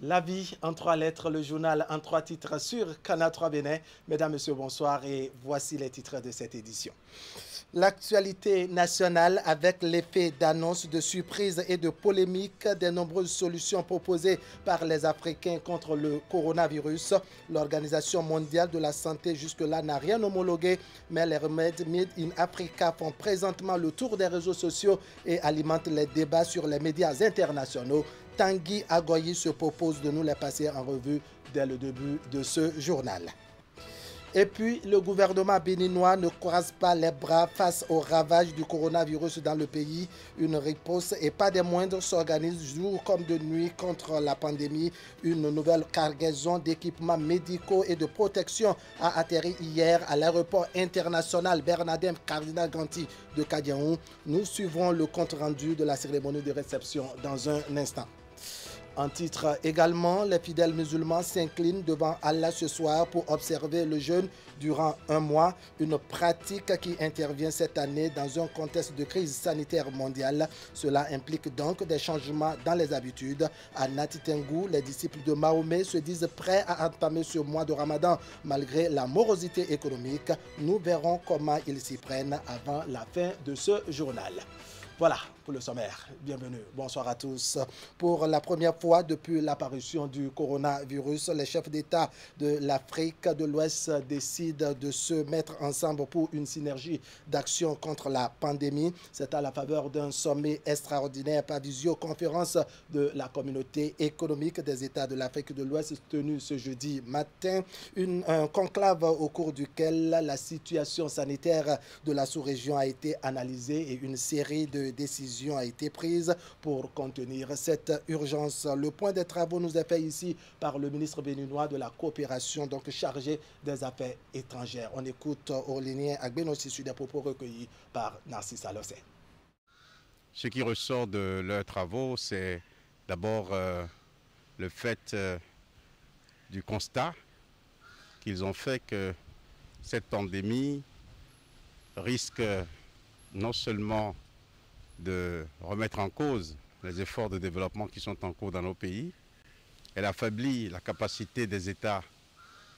La vie en 3 lettres, le journal en 3 titres sur Canal 3 Bénin. Mesdames, Messieurs, bonsoir et voici les titres de cette édition. L'actualité nationale avec l'effet d'annonce, de surprise et de polémique des nombreuses solutions proposées par les Africains contre le coronavirus. L'Organisation mondiale de la santé jusque-là n'a rien homologué, mais les remèdes Made in Africa font présentement le tour des réseaux sociaux et alimentent les débats sur les médias internationaux. Tanguy Agoyi se propose de nous les passer en revue dès le début de ce journal. Et puis, le gouvernement béninois ne croise pas les bras face aux ravages du coronavirus dans le pays. Une riposte, et pas des moindres, s'organise jour comme de nuit contre la pandémie. Une nouvelle cargaison d'équipements médicaux et de protection a atterri hier à l'aéroport international Bernardin Cardinal Ganti de Kadiaou. Nous suivrons le compte-rendu de la cérémonie de réception dans un instant. En titre également, les fidèles musulmans s'inclinent devant Allah ce soir pour observer le jeûne durant un mois, une pratique qui intervient cette année dans un contexte de crise sanitaire mondiale. Cela implique donc des changements dans les habitudes. À Nati Tengou, les disciples de Mahomet se disent prêts à entamer ce mois de Ramadan malgré la morosité économique. Nous verrons comment ils s'y prennent avant la fin de ce journal. Voilà pour le sommaire. Bienvenue. Bonsoir à tous. Pour la première fois depuis l'apparition du coronavirus, les chefs d'État de l'Afrique de l'Ouest décident de se mettre ensemble pour une synergie d'action contre la pandémie. C'est à la faveur d'un sommet extraordinaire par visioconférence de la communauté économique des États de l'Afrique de l'Ouest tenu ce jeudi matin. Un conclave au cours duquel la situation sanitaire de la sous-région a été analysée et une série de décisions a été prise pour contenir cette urgence. Le point des travaux nous est fait ici par le ministre béninois de la coopération, donc chargé des affaires étrangères. On écoute Aurélien Agbenossi sur des propos recueillis par Narcisse Alossé. Ce qui ressort de leurs travaux, c'est d'abord le fait du constat qu'ils ont fait que cette pandémie risque non seulement de remettre en cause les efforts de développement qui sont en cours dans nos pays. Elle affaiblit la capacité des États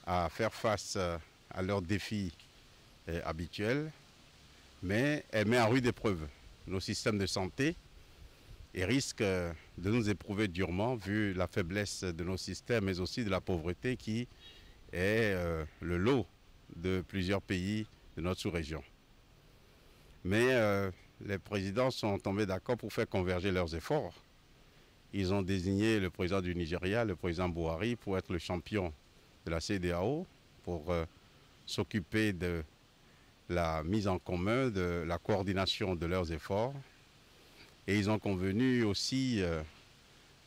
à faire face à leurs défis habituels, mais elle met en rude épreuve nos systèmes de santé et risque de nous éprouver durement vu la faiblesse de nos systèmes, mais aussi de la pauvreté qui est le lot de plusieurs pays de notre sous-région. Mais les présidents sont tombés d'accord pour faire converger leurs efforts. Ils ont désigné le président du Nigeria, le président Buhari, pour être le champion de la CEDEAO, pour s'occuper de la mise en commun, de la coordination de leurs efforts. Et ils ont convenu aussi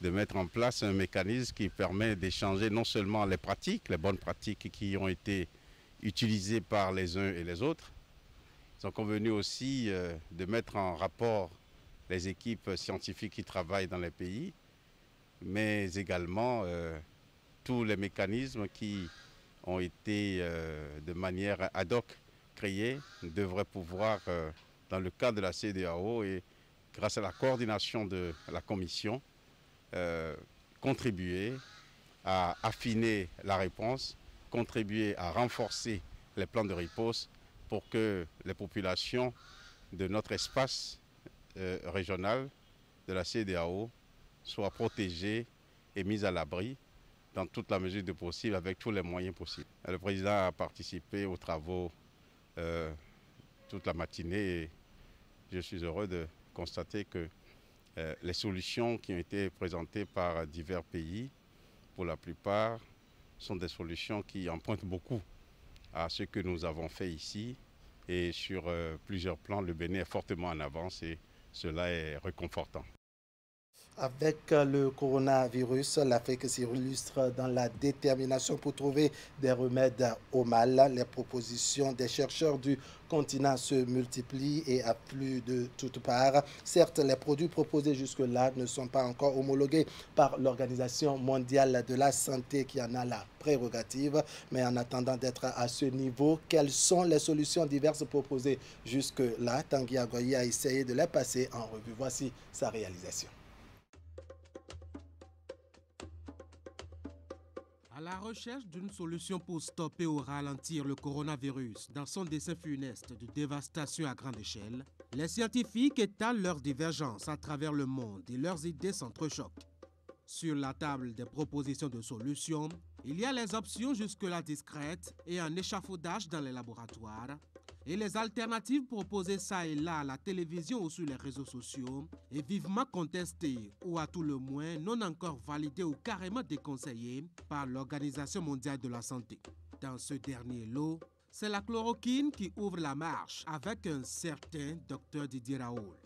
de mettre en place un mécanisme qui permet d'échanger non seulement les pratiques, les bonnes pratiques qui ont été utilisées par les uns et les autres. Ils ont convenu aussi de mettre en rapport les équipes scientifiques qui travaillent dans les pays, mais également tous les mécanismes qui ont été de manière ad hoc créés devraient pouvoir, dans le cadre de la CEDEAO et grâce à la coordination de la Commission, contribuer à affiner la réponse, contribuer à renforcer les plans de riposte pour que les populations de notre espace régional de la CEDEAO soient protégées et mises à l'abri dans toute la mesure de possible, avec tous les moyens possibles. Le président a participé aux travaux toute la matinée et je suis heureux de constater que les solutions qui ont été présentées par divers pays, pour la plupart, sont des solutions qui empruntent beaucoup à ce que nous avons fait ici. Et sur plusieurs plans, le Bénin est fortement en avance et cela est réconfortant. Avec le coronavirus, l'Afrique s'illustre dans la détermination pour trouver des remèdes au mal. Les propositions des chercheurs du continent se multiplient et affluent de toutes parts. Certes, les produits proposés jusque-là ne sont pas encore homologués par l'Organisation mondiale de la santé qui en a la prérogative. Mais en attendant d'être à ce niveau, quelles sont les solutions diverses proposées jusque-là? Tanguy Agoyi a essayé de les passer en revue. Voici sa réalisation. la recherche d'une solution pour stopper ou ralentir le coronavirus dans son dessein funeste de dévastation à grande échelle, les scientifiques étalent leurs divergences à travers le monde et leurs idées s'entrechoquent. Sur la table des propositions de solutions, il y a les options jusque-là discrètes et un échafaudage dans les laboratoires, et les alternatives proposées ça et là à la télévision ou sur les réseaux sociaux et vivement contestées ou à tout le moins non encore validées ou carrément déconseillées par l'Organisation mondiale de la santé. Dans ce dernier lot, c'est la chloroquine qui ouvre la marche avec un certain Dr Didier Raoult.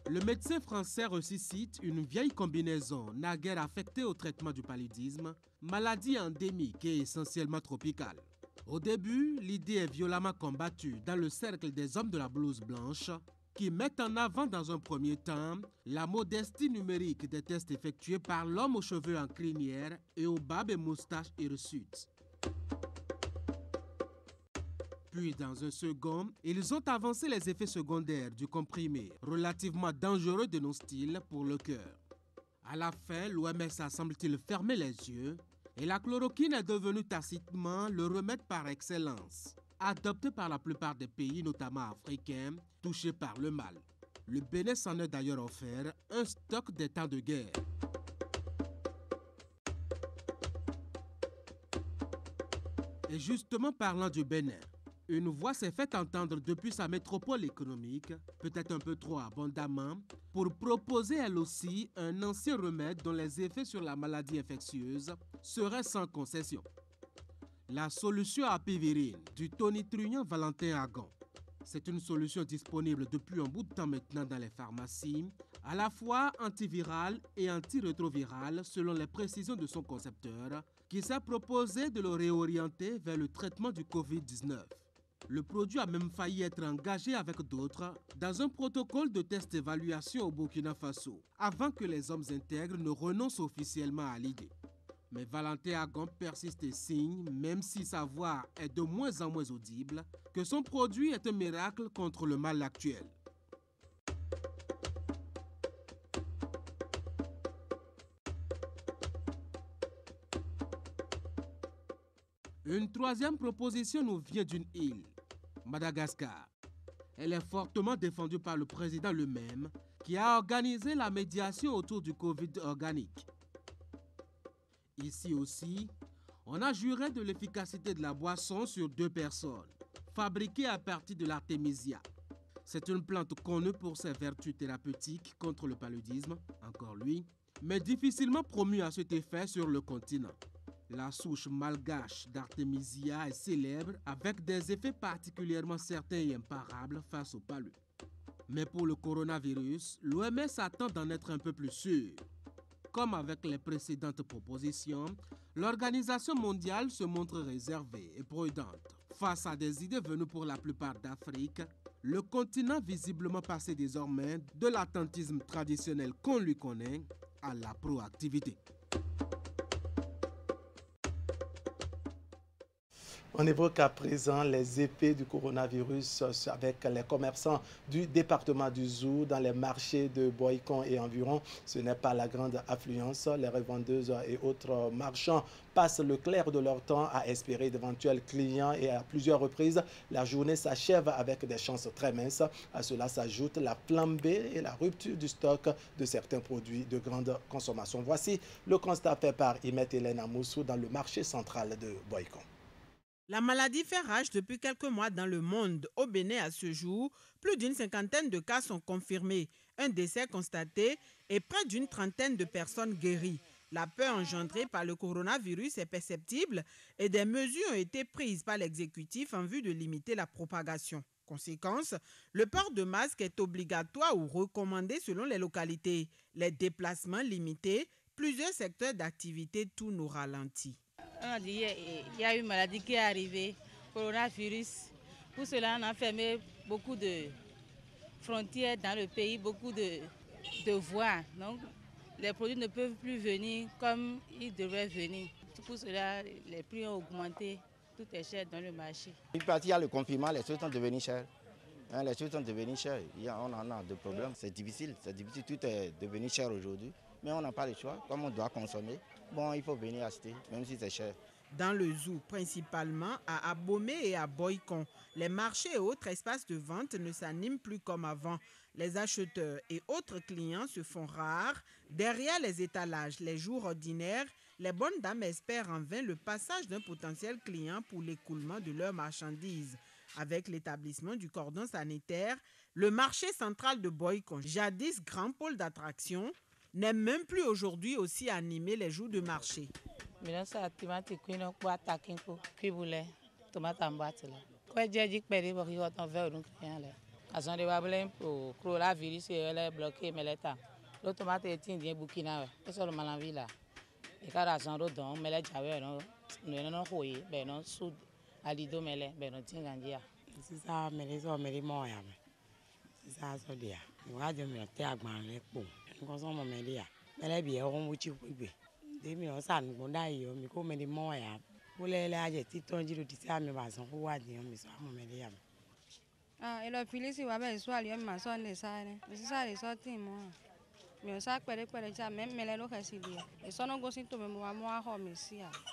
Le médecin français ressuscite une vieille combinaison naguère affectée au traitement du paludisme, maladie endémique et essentiellement tropicale. Au début, l'idée est violemment combattue dans le cercle des hommes de la blouse blanche qui mettent en avant dans un premier temps la modestie numérique des tests effectués par l'homme aux cheveux en crinière et aux barbes et moustaches hirsutes. Puis, dans un second, ils ont avancé les effets secondaires du comprimé, relativement dangereux de nos styles pour le cœur. À la fin, l'OMS a, semble-t-il, fermé les yeux et la chloroquine est devenue tacitement le remède par excellence, adopté par la plupart des pays, notamment africains, touchés par le mal. Le Bénin s'en est d'ailleurs offert un stock des temps de guerre. Et justement, parlant du Bénin, une voix s'est fait entendre depuis sa métropole économique, peut-être un peu trop abondamment, pour proposer elle aussi un ancien remède dont les effets sur la maladie infectieuse seraient sans concession. La solution à pivirine du tonitruant Valentin Agon. C'est une solution disponible depuis un bout de temps maintenant dans les pharmacies, à la fois antivirale et antirétrovirale selon les précisions de son concepteur, qui s'est proposé de le réorienter vers le traitement du Covid-19. Le produit a même failli être engagé avec d'autres dans un protocole de test d'évaluation au Burkina Faso, avant que les hommes intègres ne renoncent officiellement à l'idée. Mais Valentin Agon persiste et signe, même si sa voix est de moins en moins audible, que son produit est un miracle contre le mal actuel. Une troisième proposition nous vient d'une île, Madagascar. Elle est fortement défendue par le président lui-même, qui a organisé la médiation autour du Covid organique. Ici aussi, on a juré de l'efficacité de la boisson sur 2 personnes, fabriquée à partir de l'artémisia. C'est une plante connue pour ses vertus thérapeutiques contre le paludisme, encore lui, mais difficilement promue à cet effet sur le continent. La souche malgache d'artémisia est célèbre avec des effets particulièrement certains et imparables face au palu. Mais pour le coronavirus, l'OMS attend d'en être un peu plus sûr. Comme avec les précédentes propositions, l'Organisation mondiale se montre réservée et prudente face à des idées venues pour la plupart d'Afrique, le continent visiblement passé désormais de l'attentisme traditionnel qu'on lui connaît à la proactivité. On évoque à présent les effets du coronavirus avec les commerçants du département du Zou dans les marchés de Boycon et environ. Ce n'est pas la grande affluence. Les revendeuses et autres marchands passent le clair de leur temps à espérer d'éventuels clients et à plusieurs reprises, la journée s'achève avec des chances très minces. À cela s'ajoute la flambée et la rupture du stock de certains produits de grande consommation. Voici le constat fait par Imet Hélène Amoussou dans le marché central de Boycon. La maladie fait rage depuis quelques mois dans le monde. Au Bénin, à ce jour, plus d'une 50aine de cas sont confirmés, un décès constaté et près d'une 30aine de personnes guéries. La peur engendrée par le coronavirus est perceptible et des mesures ont été prises par l'exécutif en vue de limiter la propagation. Conséquence, le port de masque est obligatoire ou recommandé selon les localités. Les déplacements limités, plusieurs secteurs d'activité tournent au ralenti. Il y a une maladie qui est arrivée, coronavirus. Pour cela, on a fermé beaucoup de frontières dans le pays, beaucoup de voies. Donc, les produits ne peuvent plus venir comme ils devraient venir. Pour cela, les prix ont augmenté. Tout est cher dans le marché. Une partie, il y a le confinement, les choses sont devenues chères. Les choses sont devenues chères. On en a des problèmes. C'est difficile. Tout est devenu cher aujourd'hui. Mais on n'a pas le choix. Comme on doit consommer, bon, il faut venir acheter, même si c'est cher. Dans le zoo, principalement à Abomey et à Boycon, les marchés et autres espaces de vente ne s'animent plus comme avant. Les acheteurs et autres clients se font rares. Derrière les étalages, les jours ordinaires, les bonnes dames espèrent en vain le passage d'un potentiel client pour l'écoulement de leurs marchandises. Avec l'établissement du cordon sanitaire, le marché central de Boycon, jadis grand pôle d'attraction, n'est même plus aujourd'hui aussi animé les jours de marché.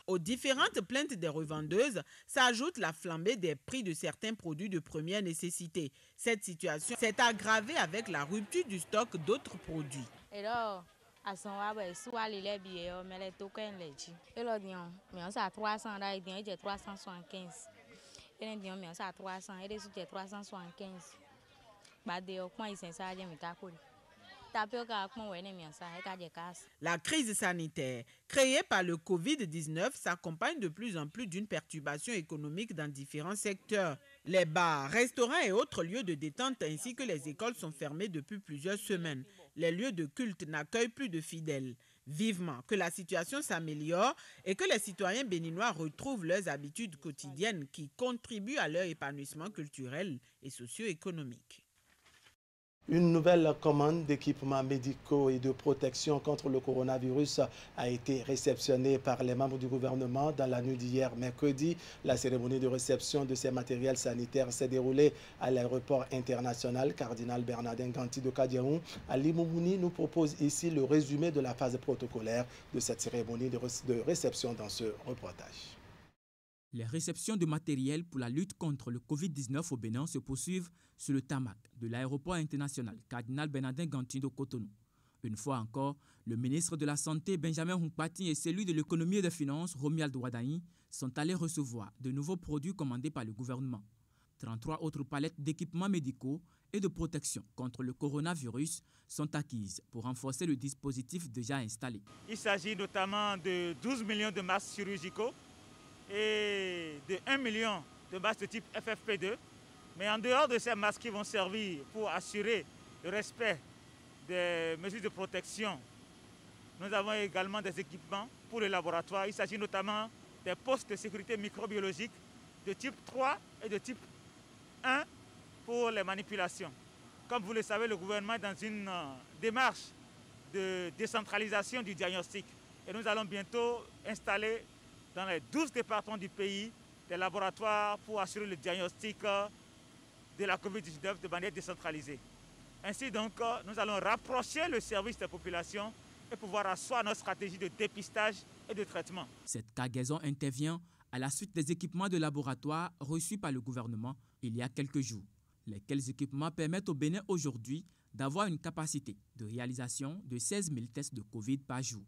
Aux différentes plaintes des revendeuses s'ajoute la flambée des prix de certains produits de première nécessité. Cette situation s'est aggravée avec la rupture du stock d'autres produits. La crise sanitaire créée par le Covid-19 s'accompagne de plus en plus d'une perturbation économique dans différents secteurs. Les bars, restaurants et autres lieux de détente ainsi que les écoles sont fermés depuis plusieurs semaines. Les lieux de culte n'accueillent plus de fidèles. Vivement que la situation s'améliore et que les citoyens béninois retrouvent leurs habitudes quotidiennes qui contribuent à leur épanouissement culturel et socio-économique. Une nouvelle commande d'équipements médicaux et de protection contre le coronavirus a été réceptionnée par les membres du gouvernement dans la nuit d'hier mercredi. La cérémonie de réception de ces matériels sanitaires s'est déroulée à l'aéroport international Cardinal Bernardin Ganti de Kadiaou. Ali Moumouni nous propose ici le résumé de la phase protocolaire de cette cérémonie de réception dans ce reportage. Les réceptions de matériel pour la lutte contre le Covid-19 au Bénin se poursuivent sur le tarmac de l'aéroport international Cardinal Bernardin Ganti de Cotonou. Une fois encore, le ministre de la Santé Benjamin Humpati et celui de l'économie et des finances Romuald Ouadani sont allés recevoir de nouveaux produits commandés par le gouvernement. 33 autres palettes d'équipements médicaux et de protection contre le coronavirus sont acquises pour renforcer le dispositif déjà installé. Il s'agit notamment de 12 millions de masques chirurgicaux et de 1 million de masques de type FFP2. Mais en dehors de ces masques qui vont servir pour assurer le respect des mesures de protection, nous avons également des équipements pour les laboratoires. Il s'agit notamment des postes de sécurité microbiologique de type 3 et de type 1 pour les manipulations. Comme vous le savez, le gouvernement est dans une démarche de décentralisation du diagnostic. Et nous allons bientôt installer dans les 12 départements du pays des laboratoires pour assurer le diagnostic de la COVID-19 de manière décentralisée. Ainsi donc, nous allons rapprocher le service des populations et pouvoir asseoir notre stratégie de dépistage et de traitement. Cette cargaison intervient à la suite des équipements de laboratoire reçus par le gouvernement il y a quelques jours. Lesquels équipements permettent au Bénin aujourd'hui d'avoir une capacité de réalisation de 16 000 tests de Covid par jour.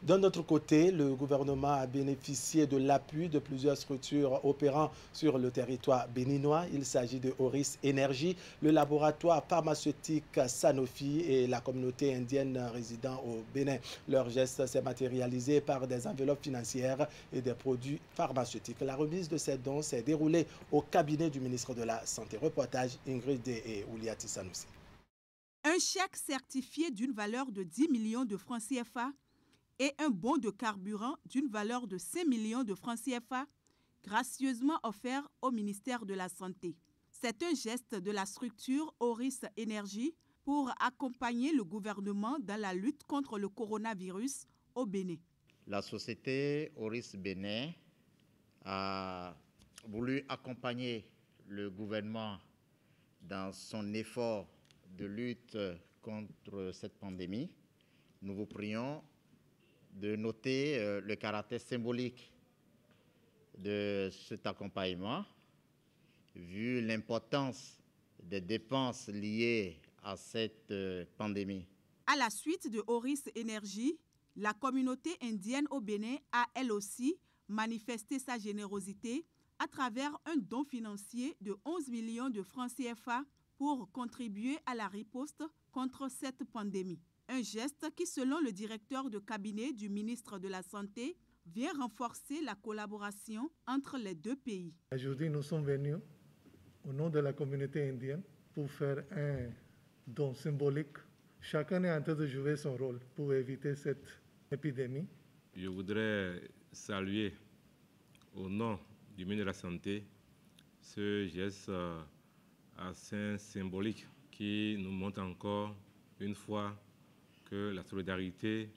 D'un autre côté, le gouvernement a bénéficié de l'appui de plusieurs structures opérant sur le territoire béninois. Il s'agit de Auris Énergie, le laboratoire pharmaceutique Sanofi et la communauté indienne résidant au Bénin. Leur geste s'est matérialisé par des enveloppes financières et des produits pharmaceutiques. La remise de ces dons s'est déroulée au cabinet du ministre de la Santé. Reportage Ingrid et Ouliati Sanoussi. Un chèque certifié d'une valeur de 10 millions de francs CFA et un bon de carburant d'une valeur de 5 millions de francs CFA, gracieusement offert au ministère de la Santé. C'est un geste de la structure Auris Énergie pour accompagner le gouvernement dans la lutte contre le coronavirus au Bénin. La société Auris Bénin a voulu accompagner le gouvernement, dans son effort de lutte contre cette pandémie, nous vous prions de noter le caractère symbolique de cet accompagnement, vu l'importance des dépenses liées à cette pandémie. À la suite de Oris Énergie, la communauté indienne au Bénin a elle aussi manifesté sa générosité à travers un don financier de 11 millions de francs CFA pour contribuer à la riposte contre cette pandémie. Un geste qui, selon le directeur de cabinet du ministre de la Santé, vient renforcer la collaboration entre les deux pays. Aujourd'hui, nous sommes venus au nom de la communauté indienne pour faire un don symbolique. Chacun est en train de jouer son rôle pour éviter cette épidémie. Je voudrais saluer au nom du ministre de la Santé ce geste assez symbolique qui nous montre encore une fois que la solidarité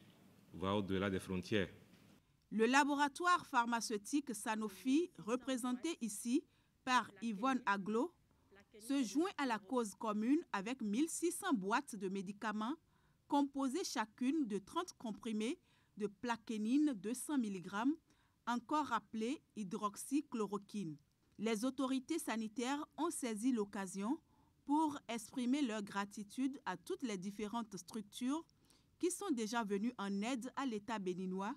va au-delà des frontières. Le laboratoire pharmaceutique Sanofi, représenté ici par Yvonne Aglo, se joint à la cause commune avec 1600 boîtes de médicaments composées chacune de 30 comprimés de plaquenine 200 mg, encore appelé hydroxychloroquine. Les autorités sanitaires ont saisi l'occasion pour exprimer leur gratitude à toutes les différentes structures qui sont déjà venues en aide à l'État béninois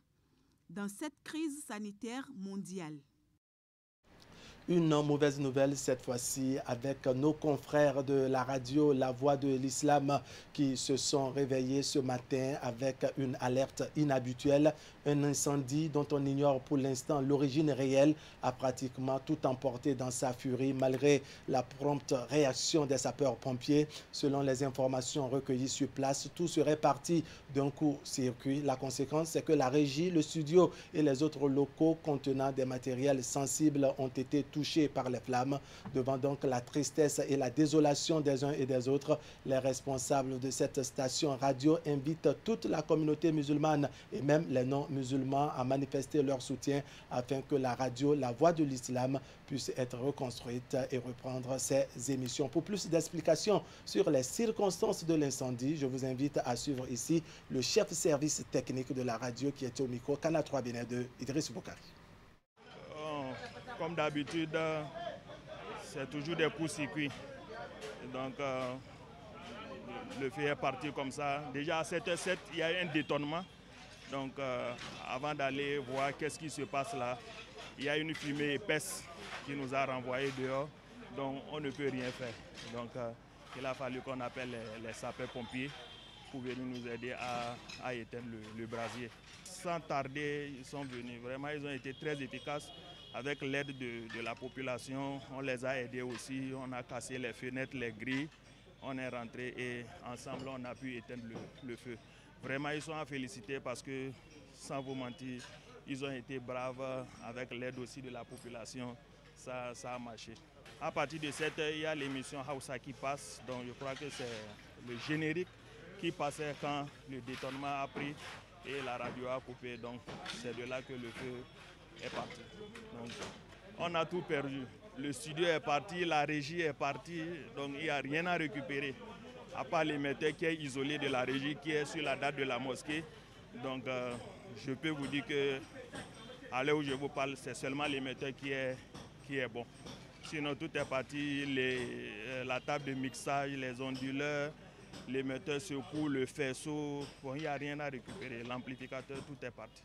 dans cette crise sanitaire mondiale. Une mauvaise nouvelle cette fois-ci avec nos confrères de la radio La Voix de l'Islam qui se sont réveillés ce matin avec une alerte inhabituelle. Un incendie dont on ignore pour l'instant l'origine réelle a pratiquement tout emporté dans sa furie malgré la prompte réaction des sapeurs-pompiers. Selon les informations recueillies sur place, tout serait parti d'un court-circuit. La conséquence, c'est que la régie, le studio et les autres locaux contenant des matériels sensibles ont été touchés par les flammes. Devant donc la tristesse et la désolation des uns et des autres, les responsables de cette station radio invitent toute la communauté musulmane et même les non-musulmans à manifester leur soutien afin que la radio La Voix de l'Islam puisse être reconstruite et reprendre ses émissions. Pour plus d'explications sur les circonstances de l'incendie, je vous invite à suivre ici le chef service technique de la radio qui était au micro Canal 3 Bénin de Idriss Boukari. Comme d'habitude, c'est toujours des coups-circuits. Donc, le feu est parti comme ça. Déjà à 7h07, il y a eu un détonnement. Donc, avant d'aller voir qu'est-ce qui se passe là, il y a une fumée épaisse qui nous a renvoyés dehors. Donc, on ne peut rien faire. Donc, il a fallu qu'on appelle les sapeurs-pompiers pour venir nous aider à éteindre le brasier. Sans tarder, ils sont venus. Vraiment, ils ont été très efficaces. Avec l'aide de la population, on les a aidés aussi. On a cassé les fenêtres, les grilles. On est rentré et ensemble, on a pu éteindre le feu. Vraiment, ils sont à féliciter parce que, sans vous mentir, ils ont été braves avec l'aide aussi de la population. Ça a marché. À partir de 7h, il y a l'émission Hausa qui passe. Donc, je crois que c'est le générique qui passait quand le détonnement a pris et la radio a coupé. Donc, c'est de là que le feu est parti. Donc, on a tout perdu. Le studio est parti, la régie est partie, donc il n'y a rien à récupérer. À part l'émetteur qui est isolé de la régie, qui est sur la date de la mosquée. Donc, je peux vous dire que à l'heure où je vous parle, c'est seulement l'émetteur qui est bon. Sinon, tout est parti, la table de mixage, les onduleurs, l'émetteur secoue, le faisceau. Bon, il n'y a rien à récupérer. L'amplificateur, tout est parti.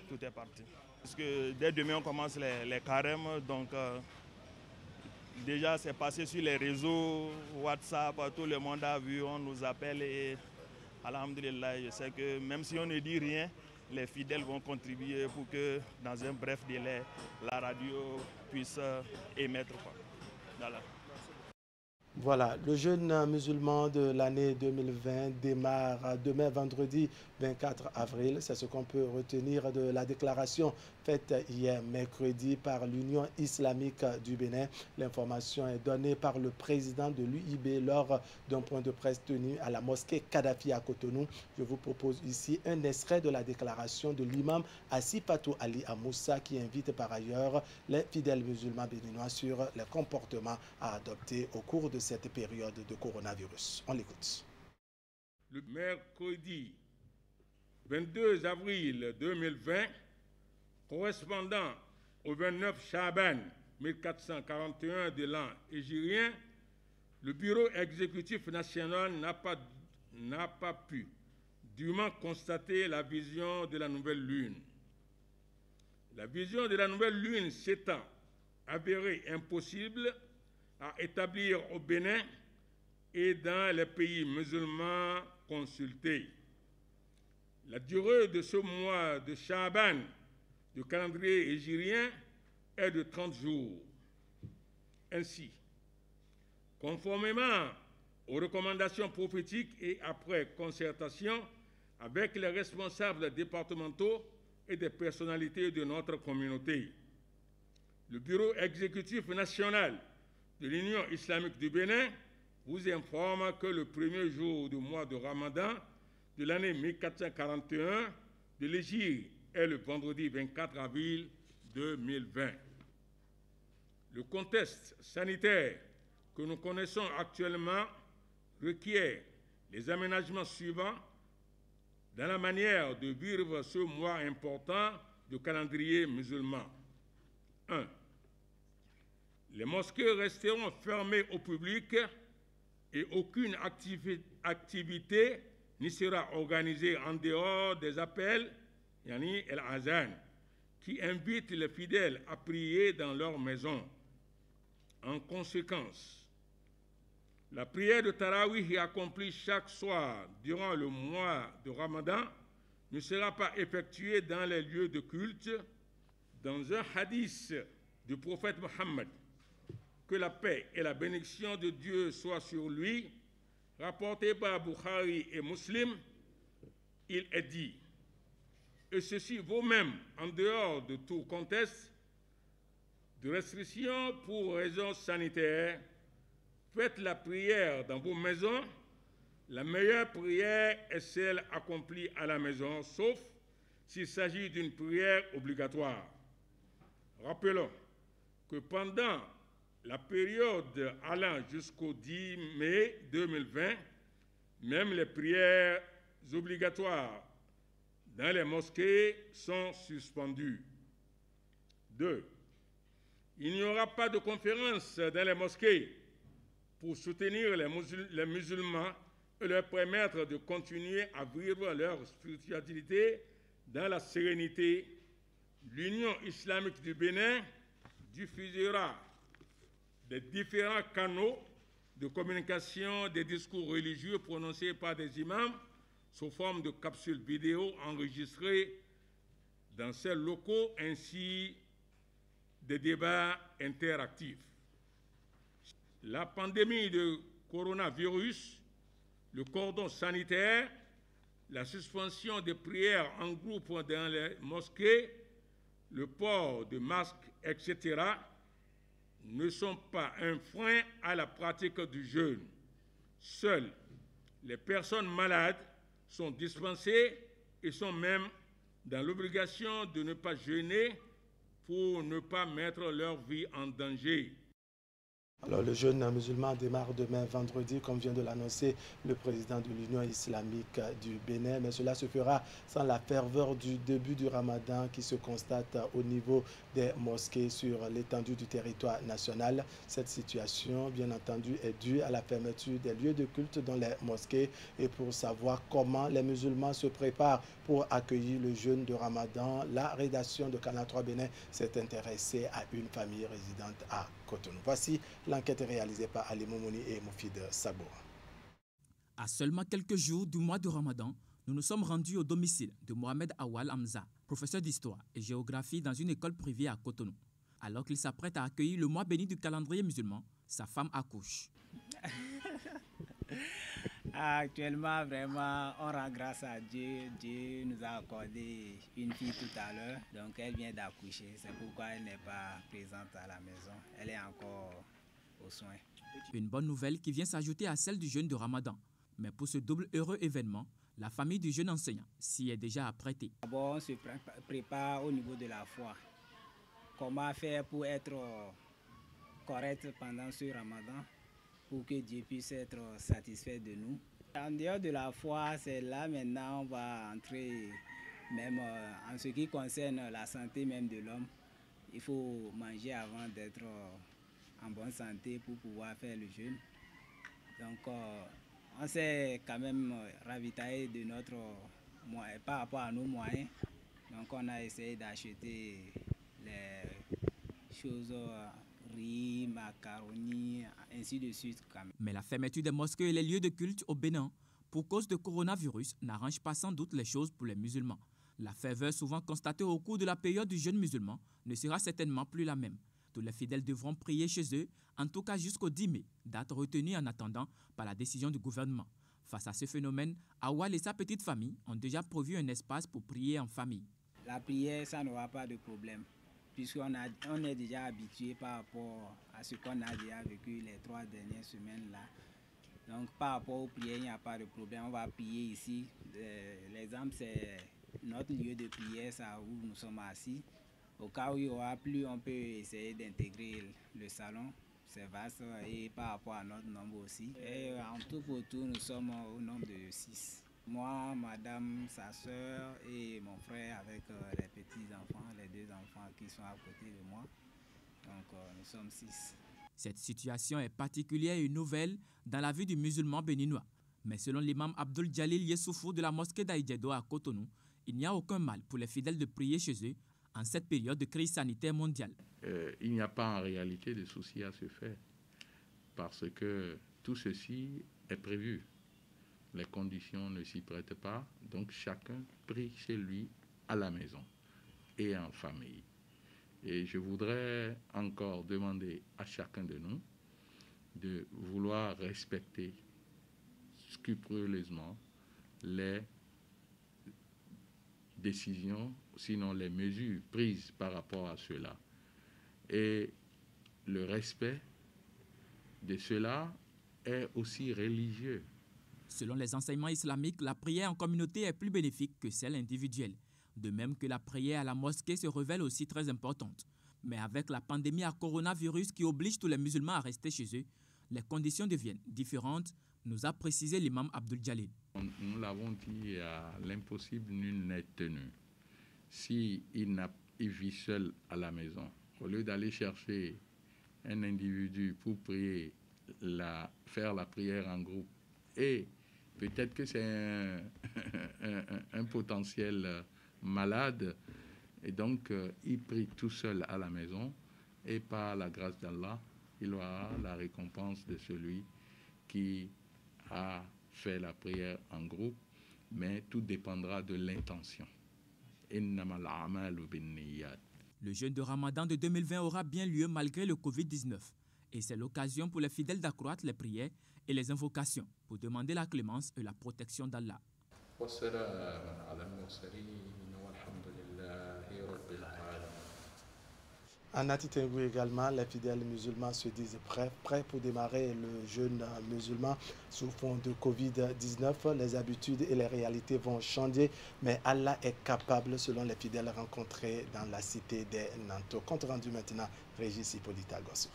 Tout est parti. Parce que dès demain, on commence les carèmes. Donc, déjà, c'est passé sur les réseaux, WhatsApp, tout le monde a vu, on nous appelle et alhamdulillah, je sais que même si on ne dit rien, les fidèles vont contribuer pour que dans un bref délai, la radio puisse émettre. Voilà. Voilà, le jeûne musulman de l'année 2020 démarre demain vendredi 24 avril. C'est ce qu'on peut retenir de la déclaration faite hier mercredi par l'Union islamique du Bénin. L'information est donnée par le président de l'UIB lors d'un point de presse tenu à la mosquée Kadhafi à Cotonou. Je vous propose ici un extrait de la déclaration de l'imam Assipatou Ali Amoussa qui invite par ailleurs les fidèles musulmans béninois sur les comportements à adopter au cours de cette période de coronavirus. On l'écoute. Le mercredi 22 avril 2020, correspondant au 29 Chaban 1441 de l'an hégirien, le Bureau exécutif national n'a pas pu dûment constater la vision de la nouvelle lune. La vision de la nouvelle lune s'étant avérée impossible à établir au Bénin et dans les pays musulmans consultés. La durée de ce mois de Chaban du calendrier hégirien est de 30 jours. Ainsi, conformément aux recommandations prophétiques et après concertation avec les responsables départementaux et des personnalités de notre communauté, le Bureau exécutif national de l'Union islamique du Bénin vous informe que le premier jour du mois de Ramadan de l'année 1441 de l'Hégire est le vendredi 24 avril 2020. Le contexte sanitaire que nous connaissons actuellement requiert les aménagements suivants dans la manière de vivre ce mois important du calendrier musulman. 1. Les mosquées resteront fermées au public et aucune activité n'y sera organisée en dehors des appels, yani el-azan, qui invitent les fidèles à prier dans leur maison. En conséquence, la prière de Tarawih accomplie chaque soir durant le mois de Ramadan ne sera pas effectuée dans les lieux de culte. Dans un hadith du prophète Mohammed, que la paix et la bénédiction de Dieu soient sur lui, rapporté par Bukhari et Muslim, il est dit, et ceci vaut même en dehors de tout contexte de restrictions pour raisons sanitaires, faites la prière dans vos maisons. La meilleure prière est celle accomplie à la maison, sauf s'il s'agit d'une prière obligatoire. Rappelons que pendant la période allant jusqu'au 10 mai 2020, même les prières obligatoires dans les mosquées sont suspendues. 2. Il n'y aura pas de conférence dans les mosquées pour soutenir les musulmans et leur permettre de continuer à vivre leur spiritualité dans la sérénité. L'Union islamique du Bénin diffusera des différents canaux de communication des discours religieux prononcés par des imams sous forme de capsules vidéo enregistrées dans ces locaux, ainsi des débats interactifs. La pandémie de coronavirus, le cordon sanitaire, la suspension des prières en groupe dans les mosquées, le port de masques, etc., ne sont pas un frein à la pratique du jeûne. Seules les personnes malades sont dispensées et sont même dans l'obligation de ne pas jeûner pour ne pas mettre leur vie en danger. Alors, le jeûne musulman démarre demain vendredi, comme vient de l'annoncer le président de l'Union islamique du Bénin. Mais cela se fera sans la ferveur du début du Ramadan qui se constate au niveau des mosquées sur l'étendue du territoire national. Cette situation, bien entendu, est due à la fermeture des lieux de culte dans les mosquées. Et pour savoir comment les musulmans se préparent pour accueillir le jeûne de Ramadan, la rédaction de Canal 3 Bénin s'est intéressée à une famille résidente à Cotonou. Voici l'enquête réalisée par Ali Moumouni et Moufid Sabo. À seulement quelques jours du mois de Ramadan, nous nous sommes rendus au domicile de Mohamed Awal Hamza, professeur d'histoire et géographie dans une école privée à Cotonou. Alors qu'il s'apprête à accueillir le mois béni du calendrier musulman, sa femme accouche. Actuellement, vraiment, on rend grâce à Dieu. Dieu nous a accordé une fille tout à l'heure, donc elle vient d'accoucher. C'est pourquoi elle n'est pas présente à la maison. Elle est encore aux soins. Une bonne nouvelle qui vient s'ajouter à celle du jeûne de Ramadan. Mais pour ce double heureux événement, la famille du jeune enseignant s'y est déjà apprêtée. D'abord, on se prépare au niveau de la foi. Comment faire pour être correct pendant ce Ramadan, pour que Dieu puisse être satisfait de nous. En dehors de la foi, c'est là maintenant on va entrer, même en ce qui concerne la santé même de l'homme. Il faut manger avant d'être en bonne santé pour pouvoir faire le jeûne. Donc on s'est quand même ravitaillé de notre moyen, par rapport à nos moyens. Donc on a essayé d'acheter les choses, riz, macaroni, ainsi de suite. Mais la fermeture des mosquées et les lieux de culte au Bénin pour cause de coronavirus n'arrange pas sans doute les choses pour les musulmans. La ferveur souvent constatée au cours de la période du jeûne musulman ne sera certainement plus la même. Tous les fidèles devront prier chez eux, en tout cas jusqu'au 10 mai, date retenue en attendant par la décision du gouvernement. Face à ce phénomène, Awal et sa petite famille ont déjà prévu un espace pour prier en famille. La prière, ça n'aura pas de problème, puisqu'on est déjà habitué par rapport à ce qu'on a déjà vécu les 3 dernières semaines-là. Donc par rapport aux prières, il n'y a pas de problème, on va prier ici. L'exemple, c'est notre lieu de prière, ça où nous sommes assis. Au cas où il n'y aura plus, on peut essayer d'intégrer le salon. C'est vaste et par rapport à notre nombre aussi. Et en tout pour tout, nous sommes au nombre de 6. Moi, madame, sa soeur et mon frère avec les petits-enfants, les 2 enfants qui sont à côté de moi. Donc nous sommes 6. Cette situation est particulière et nouvelle dans la vie du musulman béninois. Mais selon l'imam Abdul Jalil Yessoufou de la mosquée d'Aïdjedo à Cotonou, il n'y a aucun mal pour les fidèles de prier chez eux en cette période de crise sanitaire mondiale. Il n'y a pas en réalité de souci à se faire parce que tout ceci est prévu. Les conditions ne s'y prêtent pas, donc chacun prie chez lui à la maison et en famille. Et je voudrais encore demander à chacun de nous de vouloir respecter scrupuleusement les décisions, sinon les mesures prises par rapport à cela. Et le respect de cela est aussi religieux. Selon les enseignements islamiques, la prière en communauté est plus bénéfique que celle individuelle. De même que la prière à la mosquée se révèle aussi très importante. Mais avec la pandémie à coronavirus qui oblige tous les musulmans à rester chez eux, les conditions deviennent différentes, nous a précisé l'imam Abdul Jalil. Nous l'avons dit, à l'impossible, nul n'est tenu. S'il vit seul à la maison, au lieu d'aller chercher un individu pour prier, faire la prière en groupe, et peut-être que c'est un potentiel malade, et donc il prie tout seul à la maison, et par la grâce d'Allah, il aura la récompense de celui qui a fait la prière en groupe, mais tout dépendra de l'intention. Le jeûne de Ramadan de 2020 aura bien lieu malgré le Covid-19, et c'est l'occasion pour les fidèles d'accroître les prières et les invocations pour demander la clémence et la protection d'Allah. En Atitengou également, les fidèles musulmans se disent prêts pour démarrer le jeûne musulman sous fond de Covid-19. Les habitudes et les réalités vont changer, mais Allah est capable selon les fidèles rencontrés dans la cité des Nanto. Compte rendu maintenant, Régis Hippolyte Agosso.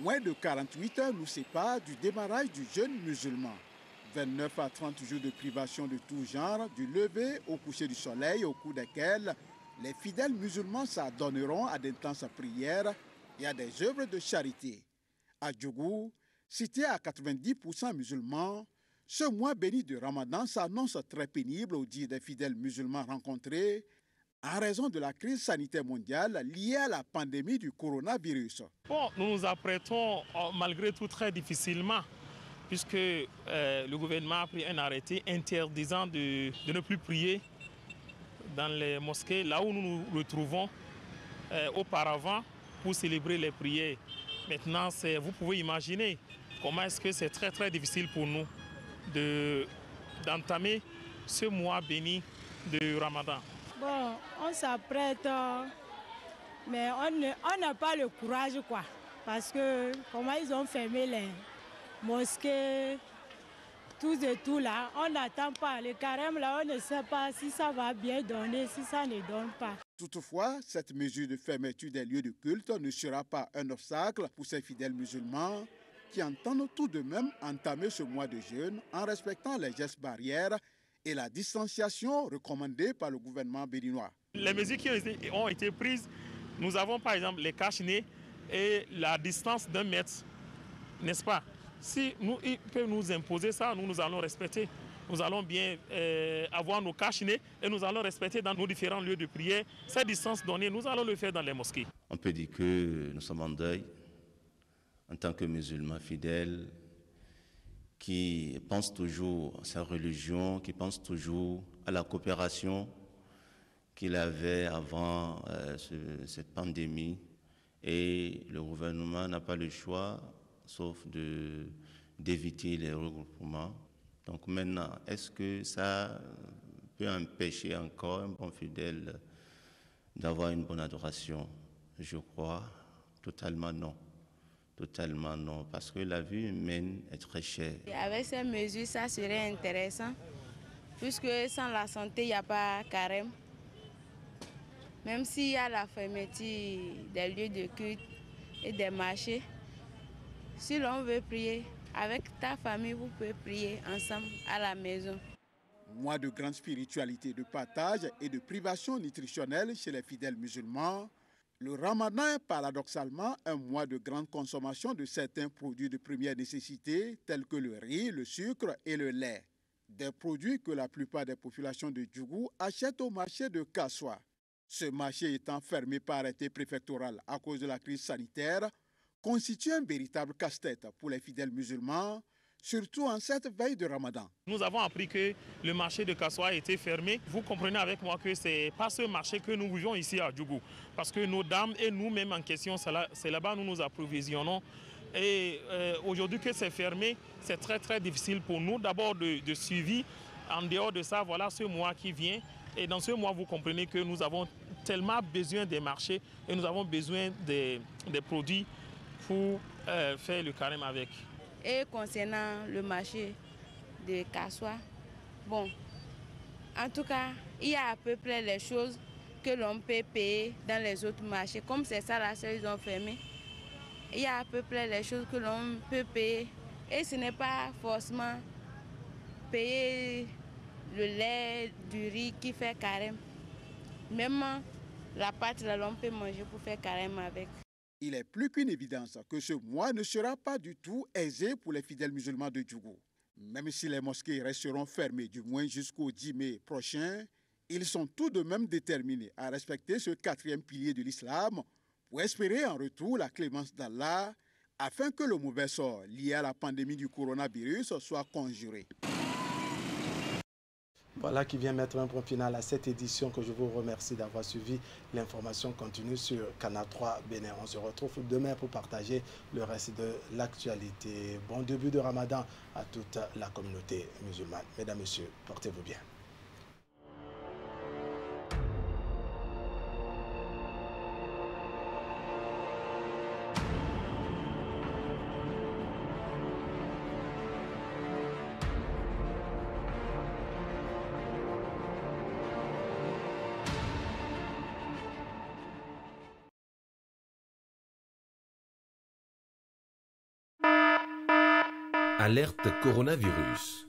Moins de 48 heures nous séparent du démarrage du jeûne musulman. 29 à 30 jours de privation de tout genre, du lever au coucher du soleil, au cours desquels les fidèles musulmans s'adonneront à d'intenses prières et à des œuvres de charité. À Djougou, cité à 90% musulmans, ce mois béni de Ramadan s'annonce très pénible au dire des fidèles musulmans rencontrés en raison de la crise sanitaire mondiale liée à la pandémie du coronavirus. Bon, nous nous apprêtons malgré tout très difficilement, puisque le gouvernement a pris un arrêté interdisant de ne plus prier dans les mosquées, là où nous nous retrouvons auparavant pour célébrer les prières. Maintenant, vous pouvez imaginer comment est-ce que c'est très très difficile pour nous d'entamer ce mois béni de Ramadan. Bon, on s'apprête, mais on n'a pas le courage, quoi. Parce que comment ils ont fermé les mosquées, tout et tout là, on n'attend pas. Le carême là, on ne sait pas si ça va bien donner, si ça ne donne pas. Toutefois, cette mesure de fermeture des lieux de culte ne sera pas un obstacle pour ces fidèles musulmans qui entendent tout de même entamer ce mois de jeûne en respectant les gestes barrières et la distanciation recommandée par le gouvernement béninois. Les mesures qui ont été prises, nous avons par exemple les cache-nez et la distance d'1 mètre, n'est-ce pas? Si il peut nous imposer ça, nous allons respecter. Nous allons bien avoir nos cache-nez et nous allons respecter dans nos différents lieux de prière. Cette distance donnée, nous allons le faire dans les mosquées. On peut dire que nous sommes en deuil en tant que musulmans fidèles qui pensent toujours à sa religion, qui pensent toujours à la coopération qu'il avait avant cette pandémie. Et le gouvernement n'a pas le choix, sauf d'éviter les regroupements. Donc maintenant, est-ce que ça peut empêcher encore un bon fidèle d'avoir une bonne adoration? Je crois totalement non. Totalement non, parce que la vie humaine est très chère. Et avec ces mesures, ça serait intéressant, puisque sans la santé, il n'y a pas carême. Même s'il y a la fermeture des lieux de culte et des marchés, si l'on veut prier, avec ta famille, vous pouvez prier ensemble à la maison. Mois de grande spiritualité, de partage et de privation nutritionnelle chez les fidèles musulmans, le Ramadan est paradoxalement un mois de grande consommation de certains produits de première nécessité tels que le riz, le sucre et le lait. Des produits que la plupart des populations de Djougou achètent au marché de Kassoua. Ce marché étant fermé par arrêté préfectoral à cause de la crise sanitaire, constitue un véritable casse-tête pour les fidèles musulmans, surtout en cette veille de Ramadan. Nous avons appris que le marché de Kassoua a été fermé. Vous comprenez avec moi que ce n'est pas ce marché que nous vivons ici à Djougou. Parce que nos dames et nous-mêmes en question, c'est là-bas que nous nous approvisionnons. Et aujourd'hui que c'est fermé, c'est très très difficile pour nous d'abord de suivi. En dehors de ça, voilà ce mois qui vient. Et dans ce mois, vous comprenez que nous avons tellement besoin des marchés et nous avons besoin des produits pour faire le carême avec. Et concernant le marché de Kassoua, bon, en tout cas, il y a à peu près les choses que l'on peut payer dans les autres marchés. Comme c'est ça, là, ils ont fermé. Il y a à peu près les choses que l'on peut payer. Et ce n'est pas forcément payer le lait, du riz qui fait carême. Même la pâte, là, l'on peut manger pour faire carême avec. Il est plus qu'une évidence que ce mois ne sera pas du tout aisé pour les fidèles musulmans de Djougou. Même si les mosquées resteront fermées du moins jusqu'au 10 mai prochain, ils sont tout de même déterminés à respecter ce 4e pilier de l'islam pour espérer en retour la clémence d'Allah afin que le mauvais sort lié à la pandémie du coronavirus soit conjuré. Voilà qui vient mettre un point final à cette édition que je vous remercie d'avoir suivi. L'information continue sur Canal 3 Bénin. On se retrouve demain pour partager le reste de l'actualité. Bon début de Ramadan à toute la communauté musulmane. Mesdames, Messieurs, portez-vous bien. Alerte coronavirus.